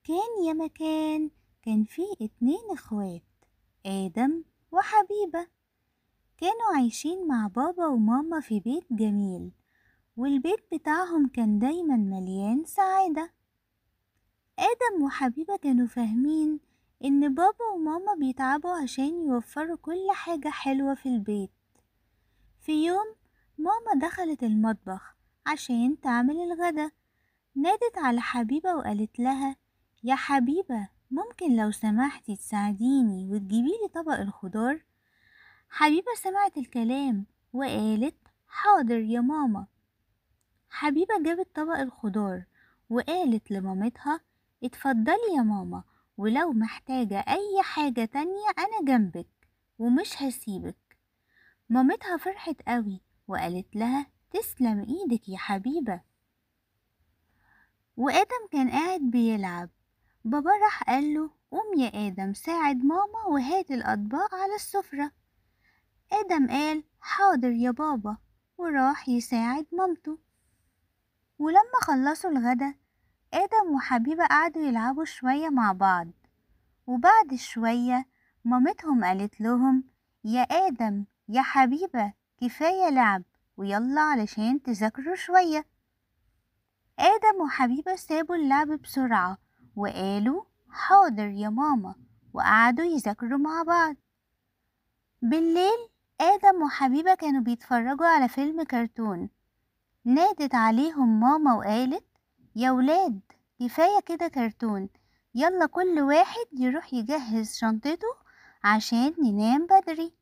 كان يا مكان كان في 2 اخوات، آدم وحبيبة. كانوا عايشين مع بابا وماما في بيت جميل، والبيت بتاعهم كان دايما مليان سعادة. آدم وحبيبة كانوا فاهمين إن بابا وماما بيتعبوا عشان يوفروا كل حاجة حلوة في البيت. في يوم ماما دخلت المطبخ عشان تعمل الغدا، نادت على حبيبة وقالت لها: يا حبيبة، ممكن لو سمحتي تساعديني وتجيبيلي طبق الخضار؟ حبيبة سمعت الكلام وقالت: حاضر يا ماما. حبيبة جابت طبق الخضار وقالت لمامتها: اتفضلي يا ماما، ولو محتاجة أي حاجة تانية أنا جنبك ومش هسيبك. مامتها فرحت قوي وقالت لها: تسلم ايدك يا حبيبة. وآدم كان قاعد بيلعب، بابا راح قاله: قوم يا آدم ساعد ماما وهات الأطباق على السفرة. آدم قال: حاضر يا بابا، وراح يساعد مامته. ولما خلصوا الغدا، آدم وحبيبة قعدوا يلعبوا شوية مع بعض. وبعد شوية مامتهم قالت لهم: يا آدم يا حبيبة، كفاية لعب ويلا علشان تذاكروا شوية. آدم وحبيبة سابوا اللعب بسرعة وقالوا: حاضر يا ماما، وقعدوا يذاكروا مع بعض. بالليل آدم وحبيبة كانوا بيتفرجوا على فيلم كرتون، نادت عليهم ماما وقالت: يا ولاد، كفاية كده كرتون، يلا كل واحد يروح يجهز شنطته عشان ننام بدري.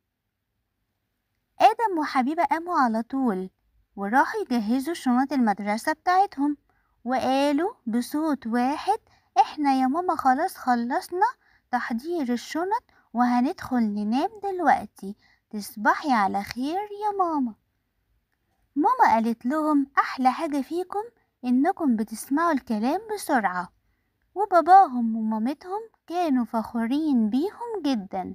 آدم وحبيبة قاموا على طول وراحوا يجهزوا شنط المدرسة بتاعتهم، وقالوا بصوت واحد: احنا يا ماما خلاص خلصنا تحضير الشنط وهندخل ننام دلوقتي، تصبحي على خير يا ماما. ماما قالت لهم: أحلى حاجة فيكم إنكم بتسمعوا الكلام بسرعة. وباباهم ومامتهم كانوا فخورين بيهم جدا.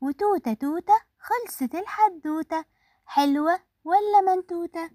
وتوتة توتة خلصت الحدوتة، حلوة ولا منتوتة؟